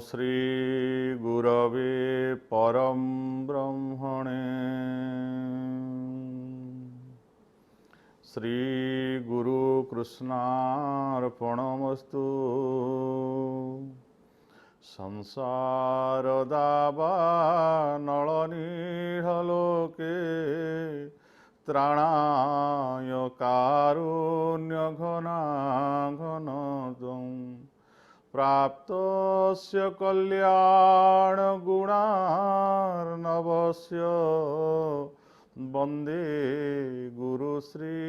श्री गुरवे परम ब्रह्मणे श्री गुरु कृष्णार्पणमस्तु। संसार दावानलनीढलोके त्राणाय कारुण्यघनाघनतं प्राप्तस्य कल्याणगुणार्णवस्य वन्दे गुरुश्रीचरणारविन्दं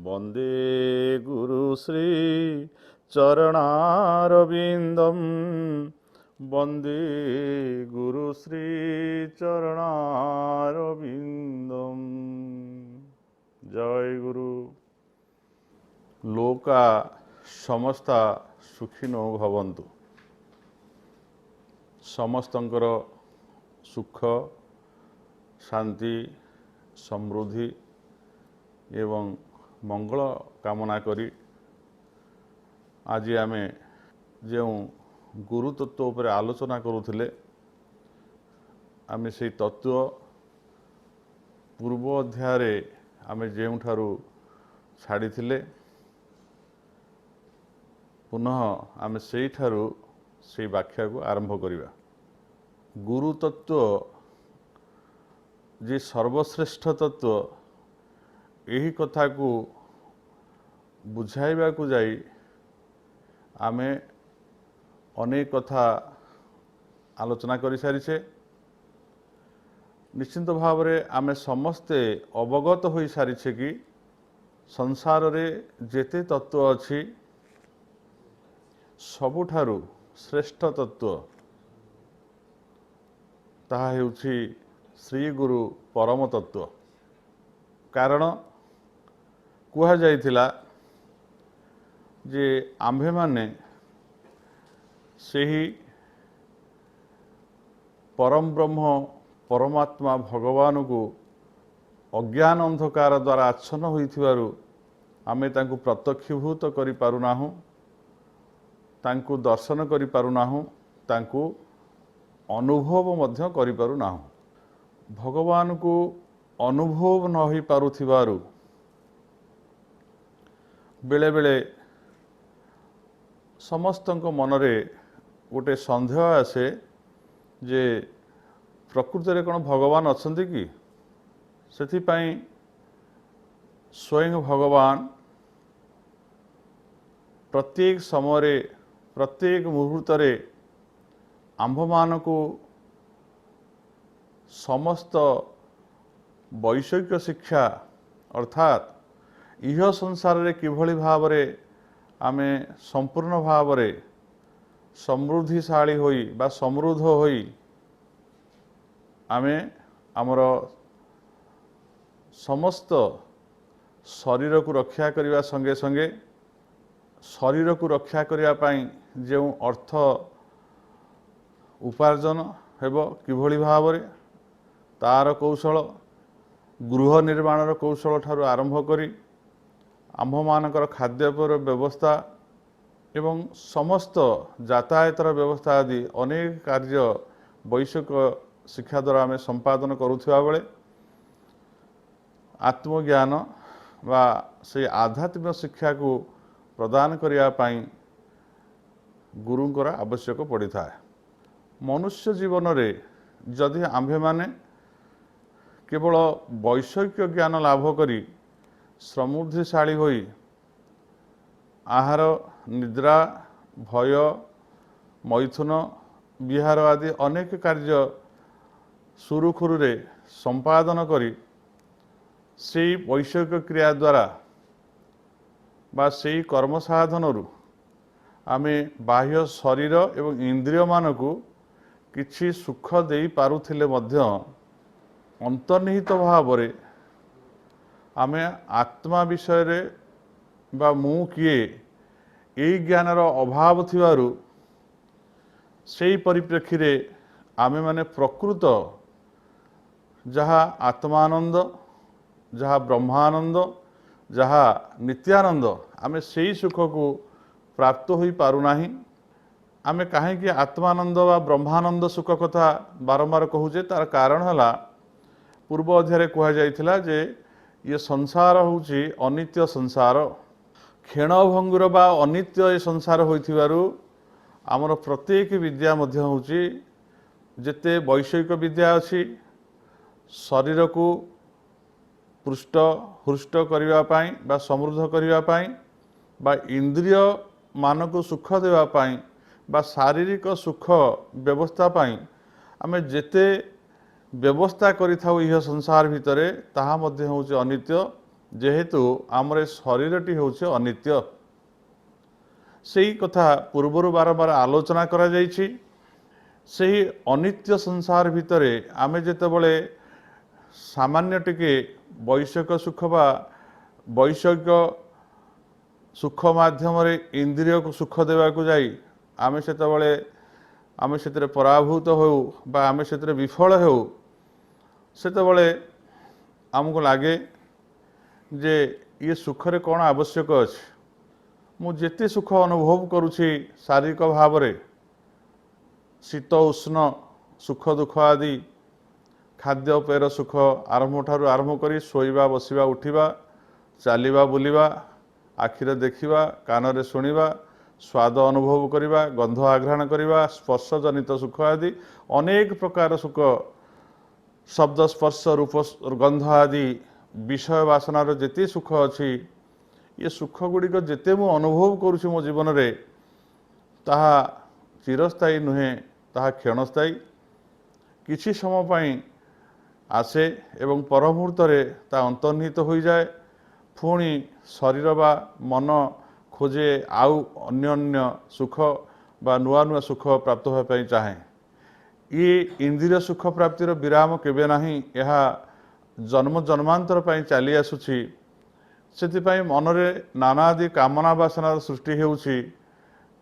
वन्दे गुरुश्रीचरणारविन्दं वन्दे गुरुश्रीचरणारविन्दं। जय गुरु। लोका समस्ता सुखिनो भवन्तु। समस्तंकर सुख शांति समृद्धि एवं मंगल कामना करी आज आमे जो गुरु तत्व पर आलोचना करुथिले आमे से तत्व पूर्व अध्याय आमे जेउठारु छाड़ी थिले पुनः आमे से ठारु से व्याख्या को आरंभ करिबा। गुरु तत्व जे सर्वश्रेष्ठ तत्व यही कथा को बुझाइबा को जाई आमे अनेक कथा आलोचना करि सारिछे। निश्चित भाव रे आमे समस्ते अवगत होई सारिछे कि संसार रे जेते तत्व अछि सबुठारु श्रेष्ठ तत्व ताहा हेउछि श्री गुरु परम तत्व। कारण कुहा जाइथिला जे आम्भे माने सेही परम ब्रह्म परमात्मा भगवान को अज्ञान अंधकार द्वारा आच्छन्न होइथिबारु आमे तांकु प्रत्यक्षीभूत करि पारुनाहु, तांकु दर्शन करि पारुनाहु, तांकु अनुभव मध्य करि पारुनाहु। भगवान को अनुभव न होई पारुथिबारु बेले बेले समस्तंक मनरे गोटे संदेह आसे जे प्रकृति रे कोन भगवान अछंती कि। सेथिपाई स्वयं भगवान प्रत्येक समय प्रत्येक मुहूर्त रे आंभमान को समस्त वैषयिक शिक्षा अर्थात इह संसार रे किभली भाव रे आमे संपूर्ण भाव रे समृद्धिशाली होई बा समृद्ध होई आमे आमर समस्त शरीर को रक्षा करने संगे संगे शरीर को रक्षा करने जो अर्थ उपार्जन हेबो किभली भाव रे तार कौशल गृह निर्माण कौशल ठारू आरंभ करी आम्भमानकर खाद्यपर व्यवस्था एवं समस्त यातायातर व्यवस्था आदि अनेक कार्य वैषयिक शिक्षा द्वारा आम संपादन करुवा बेले आत्मज्ञान वा से आध्यात्मिक शिक्षा को प्रदान करने गुरुंकर आवश्यक पड़ी था। मनुष्य जीवन रे जदि आम्भे माने केवल वैषयिक ज्ञान लाभ करी समृद्धिशाली होई आहार निद्रा भय मैथुन विहार आदि अनेक कार्य सुरुखुरु रे संपादन करी से वैषयिक क्रिया द्वारा बा से कर्म साधन आमे बाह्य शरीर एवं इंद्रिय मानकु किछि सुख दे पारुथिले मध्य अंतर्निहित भाव रे आमे आत्मा विषय रे बा मु किए एई ज्ञानर अभाव थिवारु सेई परिप्रेक्षी रे आमे माने प्रकृत जहा आत्मानंद जहा ब्रह्मानंद जहा नित्यानंद आमे सेई सुख को प्राप्त हो पारुना। आमे कहीं आत्मानंद व ब्रह्मानंद सुख कथा बारंबार कहूचे तार कारण है पूर्व अध्याय कहुला जे ये संसार होची अनित्य संसार क्षणभंगुर बा अनित्य ये संसार होइथिबारु आमर प्रत्येक विद्या मध्य होची जेते वैषयिक विद्या अच्छी शरीर को पृष्ठ हृष्ट करने बा समृद्ध करने बा इंद्रिय मान को सुख देवाई बा शारीरिक सुख व्यवस्था पाई आमे जेते व्यवस्था करिथाउ यह संसार भितरे ताहा मध्य होचे अनित्य जेहेतु आमर शरीरटी होचे अनित्य। सेही कथा पूर्वर बारंबार आलोचना करा जायछि। सेही अनित्य संसार भितरे आमे जेतेबेले सामान्य टिके वैषयिक सुख बा वैषयिक सुख माध्यम इंद्रिय को सुख देवाकू जाई आमे सेतेबेले आमे सेतरे पराभूत हो बा आमे सेतरे विफल हो सेतेबेले आमको लागे जे ये सुखरे कौन आवश्यक अछि। मु जेते सुख अनुभव करुछि शारीरिक भाव रे शीत उष्ण सुख दुख आदि खाद्य पेयर सुख आरंभ ठारू आरंभ करी शोइबा बसिबा उठिबा चलिबा बुलिबा आखिरे देखिबा कानरे शुणिबा स्वाद अनुभव करिबा गंध आघ्राण करिबा स्पर्श जनित सुख आदि अनेक प्रकार सुख शब्द स्पर्श रूप गंध आदि विषय वासनार जेते सुख अछि ये सुख गुड़िक जेते मु अनुभव करुछि मो जीवन रे ताहा चिरस्थायी नुहे ताहा क्षणस्थायी किछि समय पई आसे एवं पर मुहूर्त ता अंतर्निहित हो जाए पुणी शरीर बा मन खोजे आउ अन्य सुख बा नुआ नुआ सुख प्राप्त होगापी चाहे ये इंद्रिय सुख प्राप्तिर विराम केबे नाही यह जन्म जन्मांतर पई चली आसुछि। सेतिपई मनरे नानादि कामना वासना सृष्टि हेउछि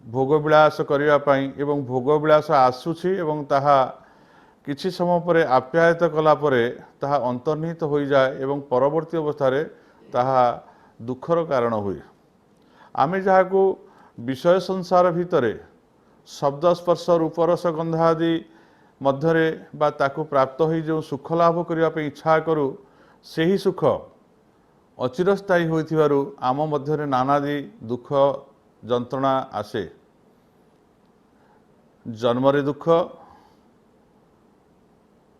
भोग विलास करिया पई एवं भोग विलास आसुछि एवं ताहा किछि समय पर आप्यायित कला परे ताहा अंतर्निहित हो जाए एवं परवर्ती अवस्था रे ताहा दुखर कारण हुए। आमे जहाको विषय संसार भितरे शब्द स्पर्श रूपरस गंधादि मध्यरे बा ताकू प्राप्त हो जो सुख लाभ करने पे इच्छा करू सेही सुख अचिरस्थायी होइथिबारु आम मध्यरे नानादि दुख जंत्रणा आसे। जन्मरे दुख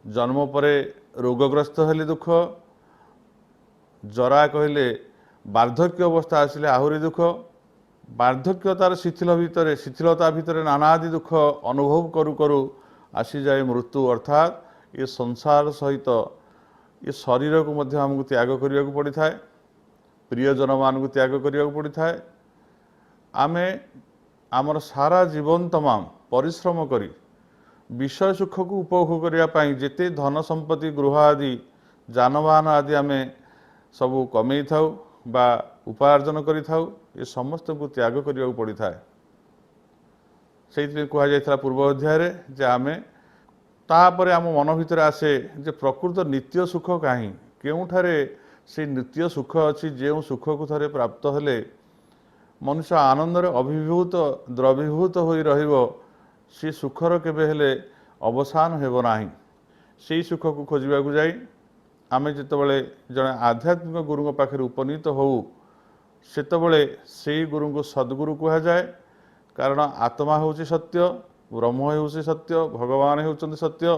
जन्म परे रोगग्रस्त हेले दुख जरा कहले वार्धक्य अवस्था आसिले आहुरी दुख वार्धक्यतार शिथिलता भितर नानादि दुख अनुभव करू करू आसी जाए मृत्यु अर्थात ये संसार सहित ये शरीर को मध्य हमको त्याग करने को पड़ी थाए प्रियजन मान को त्याग करने को पड़ी थाए। आमे आमर सारा जीवन तमाम परिश्रम करी विषय सुख को उपभोग करने जेते धन संपत्ति गृह आदि जानवाहन आदि आमे सबू कमे थाउ बा उपार्जन करि थाउ ये समस्त को त्याग करने को पड़ी थाए। से कह जाता पूर्व अध्याय जे आमे तापरे आम मन भितर आसे जे प्रकृत नित्य सुख कहीं केउठारे से नित्य सुख अच्छी जो सुख को थरे प्राप्त हेले मनुष्य आनंद अभिभूत द्रवीभूत हो रहिबो से सुखर केबे हेले अवसान हेबो नाही। से सुख को खोजवा को जाई आमे जेतेबेले जने आध्यात्मिक गुरु पाखे उपनीत हो सेतेबेले से गुरु को सद्गुरु कहा जाए कारण आत्मा होची सत्य ब्रह्म होची सत्य भगवान होचंती सत्य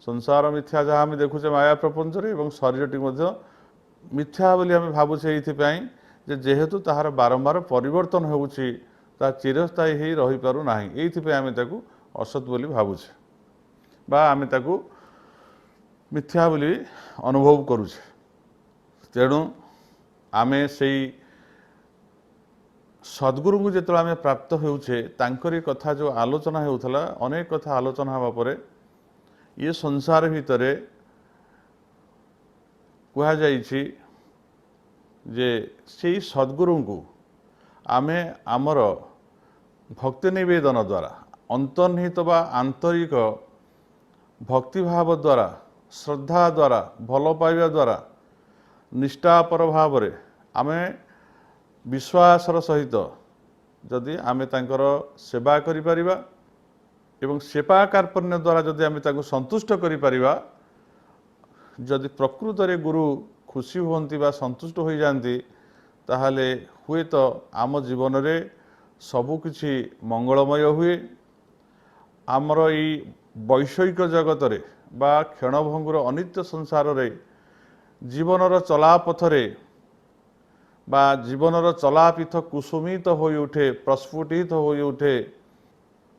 संसार मिथ्या जहाँ आम देखुचे माया प्रपंच एवं शरीरटी मध्य मिथ्या बोली आम भावुचे ये जेहेतु ताहार बारंबार परिवर्तन होउछि ता चिरस्थायी ही रही पारु नाही एइथिपे आमे ताकू असत बोली भावुचे बा आमे ताकू मिथ्या बोली अनुभव करुचे। तेणु आमे सेई सद्गुरु को जिते आम प्राप्त होउछे तांकरी कथा जो आलोचना होउथला अनेक कथा आलोचना हवा परे ये संसार भितरे कहा जाइछि जे सेई सद्गुरु को आमे आमर भक्ति निवेदन द्वारा अंतर्निहित बा आंतरिक भक्ति भाव द्वारा श्रद्धा द्वारा भल पाइबा द्वारा निष्ठापर भाव आमे विश्वासर सहित जदि आमे तांकर सेवा करि परिबा एवं सेवा कार्पण्य द्वारा जदि आमे तांको संतुष्ट करि परिबा, जदि प्रकृत रे गुरु खुशी हुअन्ति बा संतुष्ट हो जाती ताहले हुए तो आम जीवन रे सबु किछि मंगलमय हुए। आमर ई वैषयिक जगत रे बा क्षणभंगुर अनित्य संसार रे जीवनर चलापथरे बा जीवनर चलापथ कुसुमित हो उठे, प्रस्फुटित हो उठे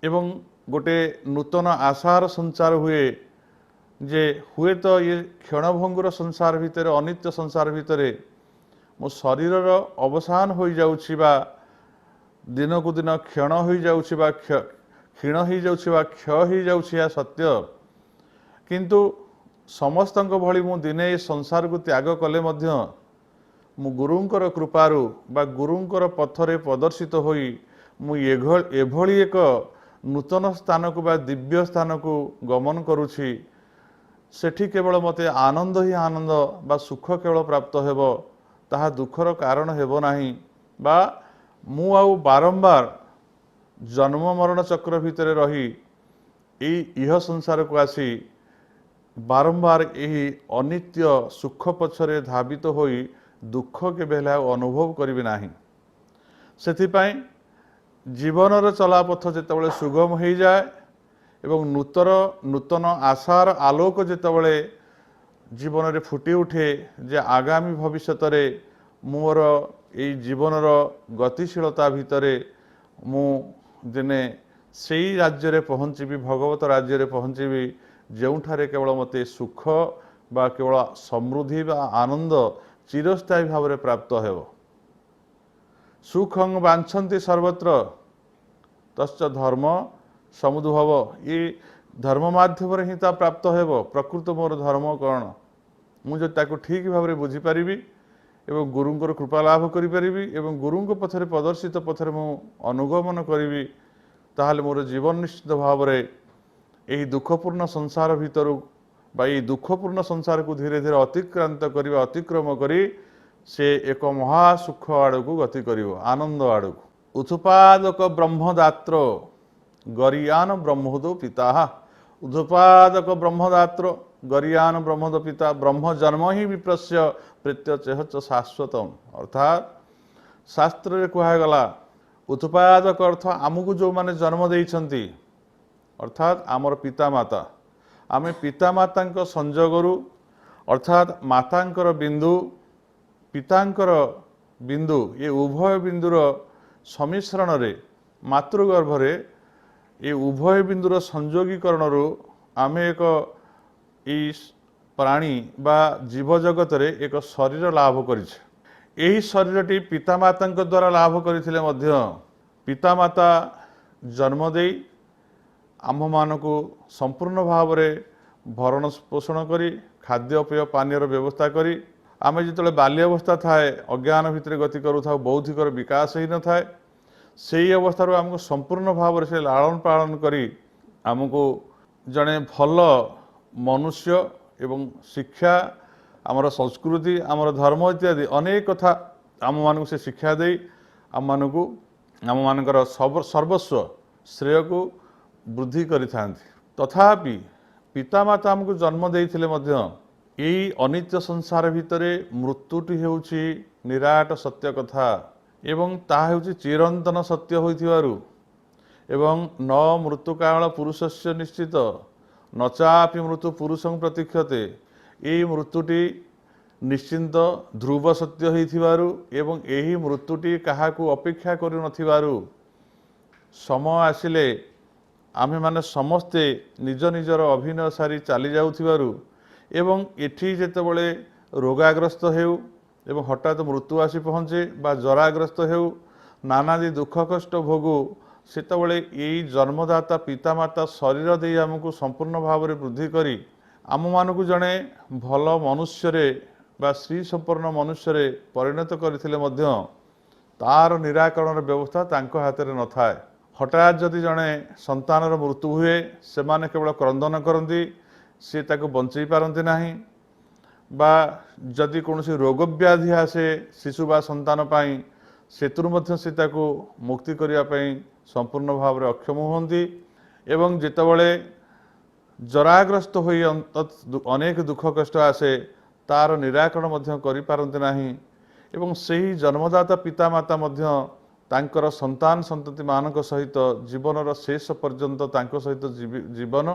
एवं गोटे नूतन आशार संचार हुए जे हुए तो ये क्षणभंगुर संसार भितर अनित्य संसार भितर मो शरीरर अवसान हो जाउछि बा दिन को दिन क्षण हो जाउछि बा क्षीण हो जाउछि बा क्षय हो जाउछि या सत्य, किंतु समस्तक भली मु दिने संसार को त्याग कले मध्य मु गुरुंकर कृपारु बा गुरुंकर पथरे प्रदर्शित होई मु एभली एक नूतन स्थान को बा दिव्य स्थान को गमन करुछि। सेठी केवल मते आनंद ही आनंद बा सुख केवल प्राप्त हेब, ताहा दुखर कारण हेब नाही बा मु आउ बारंबार जन्म मरण चक्र भितर रही इह संसार को आसी बारंबार यही अनित्य सुख पछरे धावित होई दुख केबे हेले अनुभव करिबि नाही। सेथिपाई जीवनर चलापथ जेतेबेले सुगम हो जाए एवं नूतन आशार आलोक जेतेबेले जीवन रे फुटी उठे जे आगामी भविष्यत रे मोर एई जीवनर गतिशीलता भितरे मु दिने सेई राज्य रे पहुँचीबी, भगवत राज्य रे पहुँचीबी जोठारे केवल मते सुख बा केवल समृद्धि बा आनंद चिरस्थायी भाव में प्राप्त हेब। सुखं वांछन्ति सर्वत्र तश्च धर्म समुद्भव, ये धर्म माध्यम ही ता प्राप्त हेब। प्रकृत मोर धर्म कौन मुझे ताको ठीक भाव में बुझीपारि एवं गुरुंकर कृपा लाभ करि एवं गुरुंक पथरे प्रदर्शित पथरे मु अनुगमन करी, ताहले मोर जीवन निश्चित भाव में यही दुखपूर्ण संसार भितर बा दुखपूर्ण संसार को धीरे धीरे अतिक्रांत करिबा, अतिक्रम करी से एक महासुख आड़ को गति करिवो, आनंद आड़ को। उत्पादक ब्रह्मदात्र गरियान ब्रह्मोदो पिता, उत्पादक ब्रह्मदात्र गरियान ब्रह्मोदो पिता, ब्रह्म जन्म ही विप्रस्य प्रत्यचेह च शाश्वतम। अर्थात शास्त्र रे कहगला उत्पादक अर्थ आमको जो माने जन्म देइछंती अर्थात आमर पिता माता, आमे पिता माता संजोगरु अर्थात मातांकर बिंदु पितांकर बिंदु ये उभय बिंदुर समिश्रण रे मातृगर्भ रे ये उभय बिंदुर संयोगीकरण आमे एक प्राणी बा जीव जगत रे एक शरीर लाभ करिछे। यही शरीरटी पितामाता द्वारा लाभ करथिले मध्य पितामाता जन्म देई आम मानकु संपूर्ण भाव में भरण पोषण करी खाद्यपेय पानीर व्यवस्था करी आमे जिते बाल्यावस्था थाए अज्ञान भितर गति करूँ बौद्धिकर विकास ही न थाए से अवस्था आमको संपूर्ण भाव से लालन पालन करी आमको जड़े भल मनुष्य एवं शिक्षा आमर संस्कृति आमर धर्म इत्यादि अनेक कथा आम मानक से शिक्षा दे आम मानक आम मानकर सर्वस्व श्रेय को वृद्धि करिथांती। तथापि पितामाता आमको जन्म देइथिले मध्य यही अनित्य संसार भितरे मृत्युटी हेउछि निराट सत्य कथा एवं ताहा हेउछि चिरंतन सत्य होइथिबारु एवं न मृत्युकाल पुरुषस्य निश्चित न चापि मृत्यु पुरुषं प्रतीक्षते, यही मृत्युटी निश्चिंत ध्रुव सत्य होइथिबारु एवं यही मृत्युटी काहाकू अपेक्षा करू नथिबारु समय आसिले आमे माने समस्ते निज निजर अभिनय सारी चली जाउथिबारु एवं एठी जेतेबेले रोगाग्रस्त हेउ एवं हठात मृत्यु आसी पहुँचे बा जराग्रस्त हेउ नानादि दुख कष्ट भोगु सेतेबेले यही जन्मदाता पितामाता शरीर दे आमको संपूर्ण भाव में वृद्धि करी आम मानकु जड़े भल मनुष्य बा श्री संपन्न मनुष्य परिणत करथिले मध्य तार निराकरण व्यवस्था तांको हाथ में न थाए। हठात जदि जड़े संतानर मृत्यु हुए से माने केवल क्रंदन करती सी ताको बंचई पारती नाही बा जदि कौन रोग व्याधि आसे शिशु बा संतान पाई ସେଥିରୁ ମଧ୍ୟ ସେ ତାକୁ ମୁକ୍ତି କରିବା ପାଇଁ ସମ୍ପୂର୍ଣ୍ଣ ଭାବରେ ଅକ୍ଷମ ହୁଅନ୍ତି ଏବଂ ଯେତେବେଳେ ଜରାଗ୍ରସ୍ତ ହୋଇ ଅନେକ ଦୁଃଖ କଷ୍ଟ ଆସେ ତାର ନିରାକରଣ ମଧ୍ୟ କରିପାରନ୍ତି ନାହିଁ ଏବଂ ସେହି ଜନ୍ମଦାତା ପିତାମାତା ମଧ୍ୟ ତାଙ୍କର ସନ୍ତାନ ସନ୍ତତିମାନଙ୍କ ସହିତ ଜୀବନର ଶେଷ ପର୍ଯ୍ୟନ୍ତ ତାଙ୍କ ସହିତ ଜୀବନ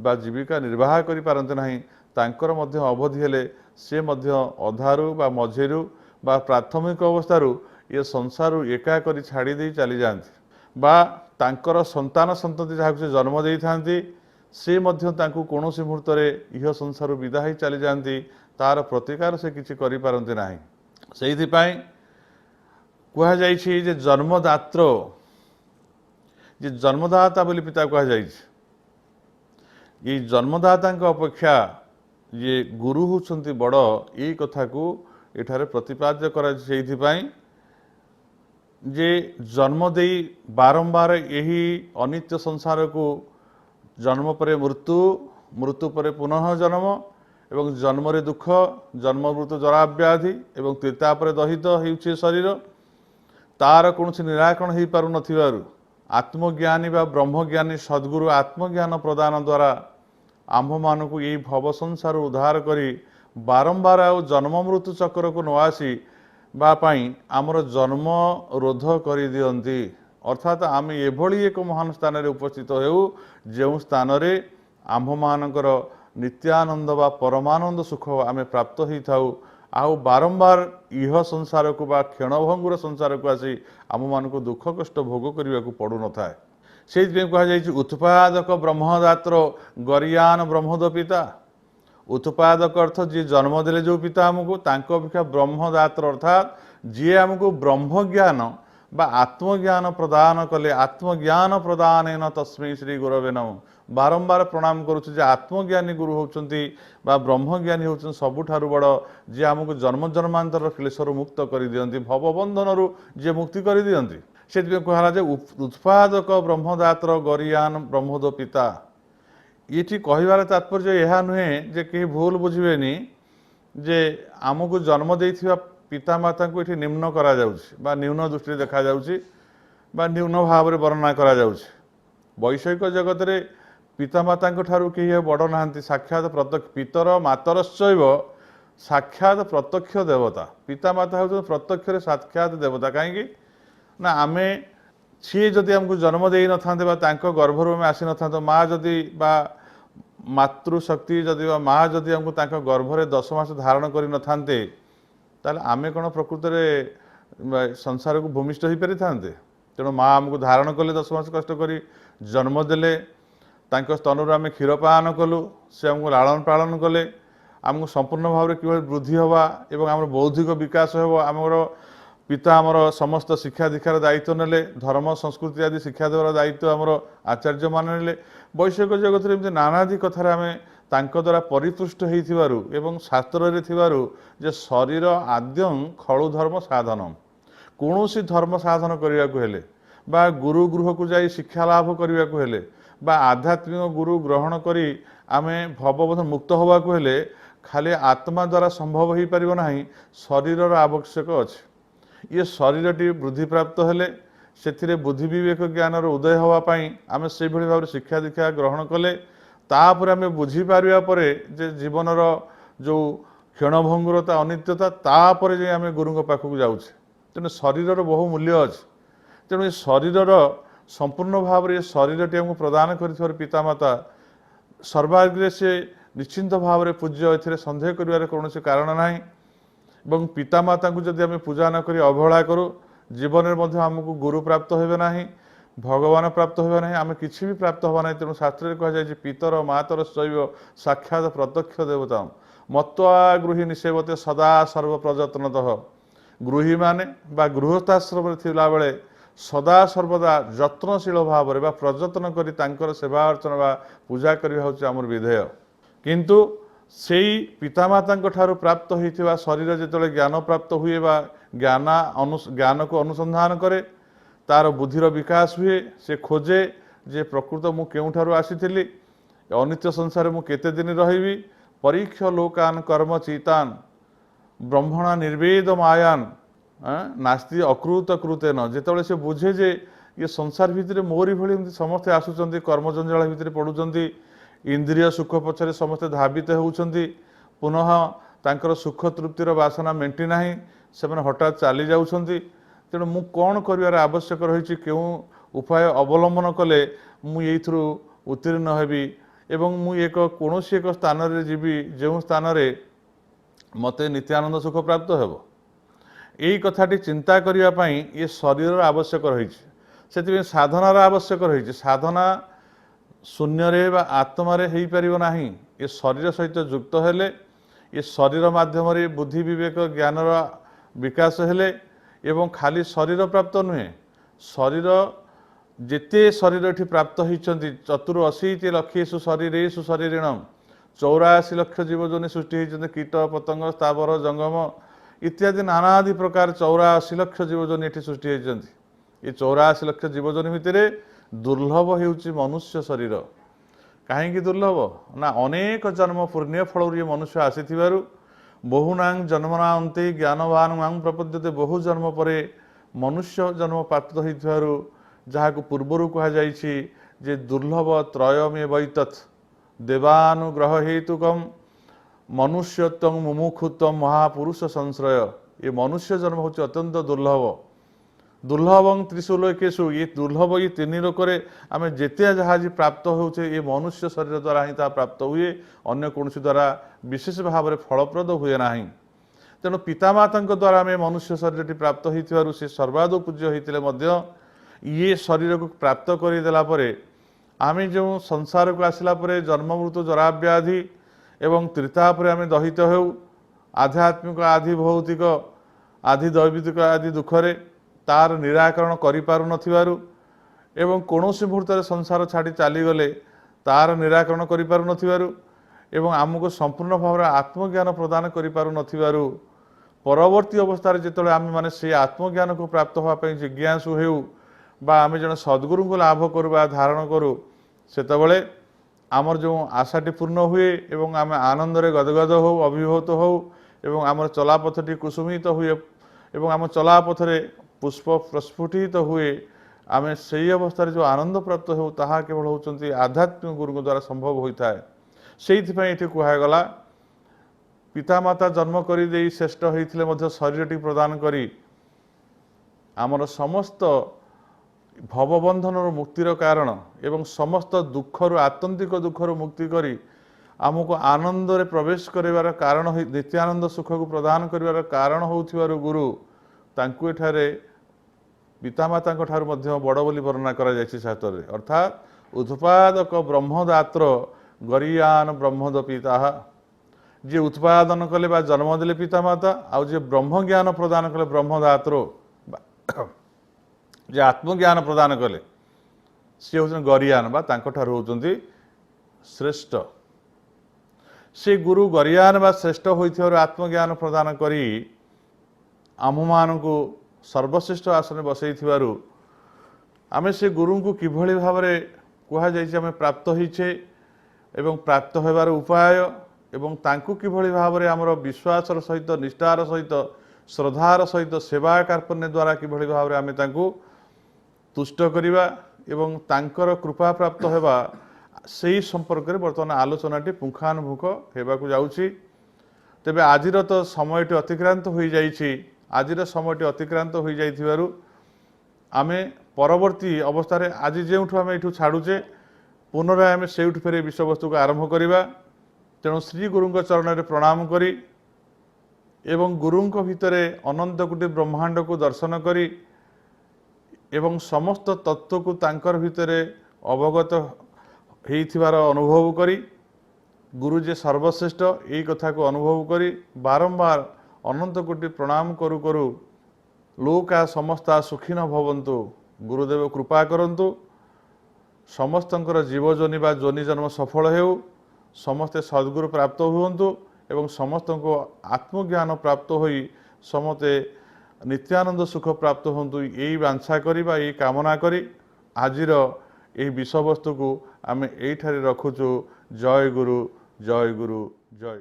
ବା ଜୀବିକା ନିର୍ବାହ କରିପାରନ୍ତି ନାହିଁ। ତାଙ୍କର ମଧ୍ୟ ଅବଧି ହେଲେ ସେ ମଧ୍ୟ ଅଧାରୁ ବା ମଝିରୁ ବା ପ୍ରାଥମିକ ଅବସ୍ଥାରୁ ଏ ସଂସାରରୁ ଏକା କରି ଛାଡ଼ି ଦେଇ ଚାଲିଯାଆନ୍ତି ବା ତାଙ୍କର ସନ୍ତାନ ସନ୍ତତି ଯାହାକୁ ସେ ଜନ୍ମ ଦେଇଥାନ୍ତି ସେ ମଧ୍ୟ ତାଙ୍କୁ କୌଣସି ମୁହୂର୍ତ୍ତରେ ଇହ ସଂସାରରୁ ବିଦା ହୋଇ ଚାଲିଯାଆନ୍ତି। ତାର ପ୍ରତିକାର ସେ କିଛି କରିପାରନ୍ତି ନାହିଁ। ସେଇଥିପାଇଁ କୁହାଯାଇଛି ଯେ ଜନ୍ମଦାତ୍ର ଯେ ଜନ୍ମଦାତା ବୋଲି ପିତା କୁହାଯାଇଛି। ଏଇ ଜନ୍ମଦାତାଙ୍କ ଅପେକ୍ଷା ଯେ ଗୁରୁ ହେଉଛନ୍ତି ବଡ଼ ଏଇ କଥାକୁ ଏଠାରେ ପ୍ରତିପାଦ୍ୟ କରାଯାଇଛି। ସେଇଥିପାଇଁ ଯେ ଜନ୍ମ ଦେଇ ବାରମ୍ବାର ଏହି ଅନିତ୍ୟ ସଂସାରକୁ ଜନ୍ମ ପରେ ମୃତ୍ୟୁ, ମୃତ୍ୟୁ ପରେ ପୁନଃ ଜନ୍ମ ଏବଂ ଜନ୍ମରେ ଦୁଃଖ, ଜନ୍ମ ମୃତ୍ୟୁ ଜରାବ୍ୟାଧି ଏବଂ ତ୍ରିତା ପରେ ଦହିତ ହେଉଛି ଶରୀର, ତାର କୌଣସି ନିରାକରଣ ହୋଇପାରୁନଥିବାରୁ ଆତ୍ମଜ୍ଞାନୀ ବା ବ୍ରହ୍ମଜ୍ଞାନୀ ସଦ୍ଗୁରୁ ଆତ୍ମଜ୍ଞାନ ପ୍ରଦାନ ଦ୍ୱାରା ଆମ୍ଭମାନଙ୍କୁ ଏହି ଭବ ସଂସାର ଉଦ୍ଧାର କରି ବାରମ୍ବାର ଆଉ ଜନ୍ମ ମୃତ୍ୟୁ ଚକ୍ରକୁ ନ ଆସି ବା ପାଇଁ ଆମର ଜନ୍ମ ରୋଧ କରିଦିଅନ୍ତି। ଅର୍ଥାତ୍ ଆମେ ଏଭଳି ଏକ ମହାନ ସ୍ଥାନରେ ଉପସ୍ଥିତ ହେଉ ଯେଉଁ ସ୍ଥାନରେ ଆମ୍ଭମାନଙ୍କର ନିତ୍ୟାନନ୍ଦ ବା ପରମାନନ୍ଦ ସୁଖ ଆମେ ପ୍ରାପ୍ତ ହୋଇଥାଉ ଆଉ ବାରମ୍ବାର ଇହ ସଂସାରକୁ ବା କ୍ଷଣଭଙ୍ଗୁର ସଂସାରକୁ ଆସି ଆମମାନଙ୍କୁ ଦୁଃଖ କଷ୍ଟ ଭୋଗ କରିବାକୁ ପଡ଼ୁନଥାଏ। ସେଇଥିପାଇଁ କୁହାଯାଇଛି ଉତ୍ପାଦକ ବ୍ରହ୍ମଦାତ୍ର ଗରିୟାନ ବ୍ରହ୍ମୋଦ ପିତା। ଉତ୍ପାଦକ ଅର୍ଥ ଯିଏ ଜନ୍ମ ଦେଲେ ଯେଉଁ ପିତା ଆମକୁ ତାଙ୍କ ଅପେକ୍ଷା ବ୍ରହ୍ମଦାତ୍ର ଅର୍ଥାତ୍ ଯିଏ ଆମକୁ ବ୍ରହ୍ମଜ୍ଞାନ ବା ଆତ୍ମଜ୍ଞାନ ପ୍ରଦାନ କଲେ। ଆତ୍ମଜ୍ଞାନ ପ୍ରଦାନେନ ତସ୍ମୈ ଶ୍ରୀ ଗୁରବେ ନମଃ। ବାରମ୍ବାର ପ୍ରଣାମ କରୁଛୁ ଯେ ଆତ୍ମଜ୍ଞାନୀ ଗୁରୁ ହେଉଛନ୍ତି ବା ବ୍ରହ୍ମଜ୍ଞାନୀ ହେଉଛନ୍ତି ସବୁଠାରୁ ବଡ଼, ଯିଏ ଆମକୁ ଜନ୍ମ ଜନ୍ମାନ୍ତର କ୍ଲେଶରୁ ମୁକ୍ତ କରିଦିଅନ୍ତି, ଭବବନ୍ଧନରୁ ଯିଏ ମୁକ୍ତି କରିଦିଅନ୍ତି। ସେଥିପାଇଁ କୁହାଗଲା ଯେ ଉତ୍ପାଦକ ବ୍ରହ୍ମଦାତ୍ର ଗରିୟାନ ବ୍ରହ୍ମୋଦ ପିତା। ଏଠି କହିବାର ତାତ୍ପର୍ଯ୍ୟ ଏହା ନୁହେଁ ଯେ କେହି ଭୁଲ ବୁଝିବେନି ଯେ ଆମକୁ ଜନ୍ମ ଦେଇଥିବା ପିତାମାତାଙ୍କୁ ଏଠି ନିମ୍ନ କରାଯାଉଛି ବା ନ୍ୟୁନ ଦୃଷ୍ଟିରେ ଦେଖାଯାଉଛି ବା ନ୍ୟୁନ ଭାବରେ ବର୍ଣ୍ଣନା କରାଯାଉଛି। ବୈଷୟିକ ଜଗତରେ ପିତାମାତାଙ୍କ ଠାରୁ କେହି ବଡ଼ ନାହାନ୍ତି। ସାକ୍ଷାତ ପ୍ରତ୍ୟକ୍ଷ ପିତର ମାତରଶ୍ଚୈବ ସାକ୍ଷାତ ପ୍ରତ୍ୟକ୍ଷ ଦେବତା। ପିତାମାତା ହେଉଛନ୍ତି ପ୍ରତ୍ୟକ୍ଷରେ ସାକ୍ଷାତ ଦେବତା। କାହିଁକି ନା ଆମେ ସିଏ ଯଦି ଆମକୁ ଜନ୍ମ ଦେଇନଥାନ୍ତେ ବା ତାଙ୍କ ଗର୍ଭରୁ ଆମେ ଆସିନଥାନ୍ତେ, ମା ଯଦି ବା ମାତୃଶକ୍ତି ଯଦି ବା ମା ଯଦି ଆମକୁ ତାଙ୍କ ଗର୍ଭରେ 10 ମାସ ଧାରଣ କରିନଥାନ୍ତେ ତାହେଲେ ଆମେ କ'ଣ ପ୍ରକୃତରେ ସଂସାରକୁ ଭୂମିଷ୍ଠ ହୋଇପାରିଥାନ୍ତେ? ତେଣୁ ମା ଆମକୁ ଧାରଣ କଲେ 10 ମାସ କଷ୍ଟ କରି, ଜନ୍ମ ଦେଲେ, ତାଙ୍କ ସ୍ତନରୁ ଆମେ କ୍ଷୀର ପାନ କଲୁ, ସେ ଆମକୁ ଲାଳନ ପାଳନ କଲେ, ଆମକୁ ସମ୍ପୂର୍ଣ୍ଣ ଭାବରେ କିଭଳି ବୃଦ୍ଧି ହେବା ଏବଂ ଆମର ବୌଦ୍ଧିକ ବିକାଶ ହେବ। ଆମର ପିତା ଆମର ସମସ୍ତ ଶିକ୍ଷା ଦୀକ୍ଷାର ଦାୟିତ୍ୱ ନେଲେ, ଧର୍ମ ସଂସ୍କୃତି ଆଦି ଶିକ୍ଷା ଦେବାର ଦାୟିତ୍ୱ ଆମର ଆଚାର୍ଯ୍ୟମାନେ ନେଲେ। ବୈଷୟିକ ଜଗତରେ ଏମିତି ନାନାଦି କଥାରେ ଆମେ ତାଙ୍କ ଦ୍ୱାରା ପରିପୃଷ୍ଟ ହୋଇଥିବାରୁ ଏବଂ ଶାସ୍ତ୍ରରେ ଥିବାରୁ ଯେ ଶରୀର ଆଦ୍ୟଂ ଖଳୁ ଧର୍ମ ସାଧନମ୍। କୌଣସି ଧର୍ମ ସାଧନ କରିବାକୁ ହେଲେ ବା ଗୁରୁ ଗୃହକୁ ଯାଇ ଶିକ୍ଷା ଲାଭ କରିବାକୁ ହେଲେ ବା ଆଧ୍ୟାତ୍ମିକ ଗୁରୁ ଗ୍ରହଣ କରି ଆମେ ଭବବନ୍ଧ ମୁକ୍ତ ହେବାକୁ ହେଲେ ଖାଲି ଆତ୍ମା ଦ୍ୱାରା ସମ୍ଭବ ହୋଇପାରିବ ନାହିଁ, ଶରୀରର ଆବଶ୍ୟକ ଅଛି। ଇଏ ଶରୀରଟି ବୃଦ୍ଧିପ୍ରାପ୍ତ ହେଲେ ସେଥିରେ ବୁଦ୍ଧି ବିବେକ ଜ୍ଞାନର ଉଦୟ ହେବା ପାଇଁ ଆମେ ସେଇଭଳି ଭାବରେ ଶିକ୍ଷା ଦୀକ୍ଷା ଗ୍ରହଣ କଲେ ତାପରେ ଆମେ ବୁଝିପାରିବା ପରେ ଯେ ଜୀବନର ଯେଉଁ କ୍ଷଣଭଙ୍ଗୁରତା ଅନିତ୍ୟତା ତାପରେ ଯାଇ ଆମେ ଗୁରୁଙ୍କ ପାଖକୁ ଯାଉଛେ। ତେଣୁ ଶରୀରର ବହୁ ମୂଲ୍ୟ ଅଛି। ତେଣୁ ଏ ଶରୀରର ସମ୍ପୂର୍ଣ୍ଣ ଭାବରେ ଏ ଶରୀରଟି ଆମକୁ ପ୍ରଦାନ କରିଥିବାର ପିତାମାତା ସର୍ବାଗ୍ରେ ସେ ନିଶ୍ଚିନ୍ତ ଭାବରେ ପୂଜ୍ୟ, ଏଥିରେ ସନ୍ଦେହ କରିବାର କୌଣସି କାରଣ ନାହିଁ। ଏବଂ ପିତାମାତାଙ୍କୁ ଯଦି ଆମେ ପୂଜା ନ କରି ଅବହେଳା କରୁ ଜୀବନରେ ମଧ୍ୟ ଆମକୁ ଗୁରୁ ପ୍ରାପ୍ତ ହେବେ ନାହିଁ, ଭଗବାନ ପ୍ରାପ୍ତ ହେବେ ନାହିଁ, ଆମେ କିଛି ବି ପ୍ରାପ୍ତ ହେବା ନାହିଁ। ତେଣୁ ଶାସ୍ତ୍ରରେ କୁହାଯାଇଛି ପିତର ମାତର ଶୈବ ସାକ୍ଷାତ ପ୍ରତ୍ୟକ୍ଷ ଦେବତା ମତ୍ୱା ଗୃହୀ ନିଷେବତେ ସଦା ସର୍ବ ପ୍ରଯତ୍ନତଃ। ଗୃହୀମାନେ ବା ଗୃହସ୍ଥାଶ୍ରମରେ ଥିଲାବେଳେ ସଦା ସର୍ବଦା ଯତ୍ନଶୀଳ ଭାବରେ ବା ପ୍ରଯତ୍ନ କରି ତାଙ୍କର ସେବା ଅର୍ଚ୍ଚନା ବା ପୂଜା କରିବା ହେଉଛି ଆମର ବିଧେୟ। କିନ୍ତୁ ସେଇ ପିତାମାତାଙ୍କ ଠାରୁ ପ୍ରାପ୍ତ ହୋଇଥିବା ଶରୀର ଯେତେବେଳେ ଜ୍ଞାନ ପ୍ରାପ୍ତ ହୁଏ ବା ଜ୍ଞାନକୁ ଅନୁସନ୍ଧାନ କରେ, ତାର ବୁଦ୍ଧିର ବିକାଶ ହୁଏ, ସେ ଖୋଜେ ଯେ ପ୍ରକୃତ ମୁଁ କେଉଁଠାରୁ ଆସିଥିଲି, ଅନିତ୍ୟ ସଂସାରରେ ମୁଁ କେତେ ଦିନ ରହିବି, ପରୀକ୍ଷ ଲୋକାନ କର୍ମ ଚିତାନ ବ୍ରହ୍ମଣା ନିର୍ବେଦ ମାୟାନ नास्ति अकृत कृतेन जिते से बुझे जे ये संसार भितर मोरी भली समस्ते आसुच्च कर्म जंजाल भितर पड़ुंट इंद्रिय सुख पछरे समस्ते धावित होउछंती पुनः तांकर सुख तृप्तिर बासना मेंटी नाही से हठात चली जाउछंती तेणु मु कौन कर आवश्यक रही क्यों उपाय अवलंबन कले मुझे उत्तीर्ण हेबी एवं मु एक कौन एक स्थान रे जीवी जो स्थान रे मते नित्यानंद सुख प्राप्त हेब यही कथाटी चिंता करने ये शरीर आवश्यक रही से साधनार आवश्यक रही साधना शून्य बा आत्मारे हो पारिब नाही ये शरीर सहित युक्त हेले ये शरीर माध्यम बुद्धि विवेक ज्ञानर विकास हेले एवं खाली शरीर प्राप्त नुहे शरीर जेते शरीर एठी प्राप्त होती 84 लक्षेषु शरीरेषु शरीरिणम 84 लक्ष जीवजनी सृष्टि होती कीट पतंग स्थावर जंगम इत्यादि नानादि प्रकार 84 लक्ष जीवजनी एठी सृष्टि होती ये 84 लक्ष जीवजनी भितर दुर्लभ होउची मनुष्य शरीर कहीं दुर्लभ ना अनेक जन्म पुण्य फल ये मनुष्य आसीथिबारु बहुनांग जन्मना अंते ज्ञानवान मांग प्रपद्यते बहु जन्म परे मनुष्य जन्म प्राप्त होइथिबारु जहाको पूर्वरु कहा जाइछि जे दुर्लभ त्रयमे वैतत् देवानुग्रह हेतुकम मनुष्यत्वं मुमुक्षुत्वं महापुरुष संश्रय ये मनुष्य जन्म होछि अत्यंत दुर्लभ दुर्लभं त्रिषु लोकेषु ये दुर्लभ ये तीन लोकरे आम जेते जहाँ प्राप्त होचे ये मनुष्य शरीर द्वारा ही प्राप्त हुए अन्य कौन द्वारा विशेष भाव में फलप्रद हुए ना तेणु पितामाता द्वारा आम मनुष्य शरीर प्राप्त हो सर्वादौ पूज्य होते ये शरीर को प्राप्त करदेला आम जो संसार को आसला जन्म मृत्यु जराव्याधि एवं त्रितापर आम दहित हो आध्यात्मिक आदि भौतिक आदि दैविक आदि दुखरे तार निराकरण करिपारु नथिबारु एवं कौनसी मुहूर्त संसार छाड़ी चलीगले तार निराकरण करिपारु नथिबारु एवं आमको संपूर्ण भाव में आत्मज्ञान प्रदान करिपारु नथिबारु परवर्ती अवस्था जिते आम मैंने से आत्मज्ञान को प्राप्त होगापी जिज्ञासु हेउ बा आम जन सद्गुरु को लाभ करूँ धारण करूँ सेतबले आमर जो आशाटी पूर्ण हुए एवं आम आनंदरे गदगद हो अभिभूत हो एवं आमर चलापथटी कुसुमित हुए एवं आम चलापथरे पुष्प प्रस्फुटित हुए आम से अवस्था जो आनंद प्राप्त हो ताहा केवल होती आध्यात्मिक गुरु द्वारा संभव होता है से कहगला पितामाता जन्म कर श्रेष्ठ होते शरीरटी प्रदान करी आमर समस्त भवबंधन मुक्तिर कारण एवं समस्त दुखर आत्यंतिक दुखर मुक्ति करी आमको आनंद रे प्रवेश करिवार कारण नित्यानंद सुख को प्रदान करिवार कारण होउथिबारु गुरु तांकु एठारे पितामाता ठार बड़ बोली वर्णना करा जायछि शास्त्र अर्थात उत्पादक ब्रह्मदात्र गरियान ब्रह्मदपिता जे उत्पादन कले बा जन्म देले पितामाता आउ जे ब्रह्म ज्ञान प्रदान कले ब्रह्मदात्र जे आत्मज्ञान प्रदान कले सी हूँ गरियान बा ठार होउचंती श्रेष्ठ से गुरु गरियान बा श्रेष्ठ होइथिबारु आत्मज्ञान प्रदान करी आम को सर्वश्रेष्ठ आसन बसई आम से गुरु को किभली भाव में कहुई प्राप्त होइछे एवं प्राप्त होबार उपाय एवं तांकु किभली भाव में आमर विश्वासर सहित निष्ठार सहित श्रद्धार सहित सेवा कार्पण्य द्वारा किभली भाव में आम तांकु तुष्ट करिबा एवं तांकर कृपा प्राप्त होबा सेही संपर्क में बर्तमान आलोचनाटी पुंखानुपुंख हेबाकु जाउछि तेबे आजिर तो समयटी अतिक्रांत हो जाइछि आजिर समयटी अतिक्रांत हो जाइथिबारु आमे परवर्ती अवस्था रे आज जेउठु आमे एठु छाडुचे पुनराय आमे सेउठु फेरे विषयवस्तु को आरंभ करिबा तेणु श्री गुरुଙ୍କ चरण प्रणाम करी एवं गुरुଙ୍କ भितरे अनंत कोटि ब्रह्मांड को दर्शन करी एवं समस्त तत्व को तांकर भितरे अवगत होइथिबार अनुभव करी गुरु जे सर्वश्रेष्ठ यही कथा को अनुभव करी बारंबार अनंत कोटि प्रणाम करू करू लोका समस्ता सुखिन भवन्तु गुरुदेव कृपा करंतु समस्तंकर जीवजोनि बा जोनि जन्म सफल हेउ समस्ते सद्गुरु प्राप्त हुवन्तु एवं समस्त को आत्मज्ञान प्राप्त होई समते नित्यानंद सुख प्राप्त होन्तु यही वांछा करी बा यही कामना करी आजिर यही विषय वस्तु को आम यही रखुचु। जय गुरु जय गुरु जय।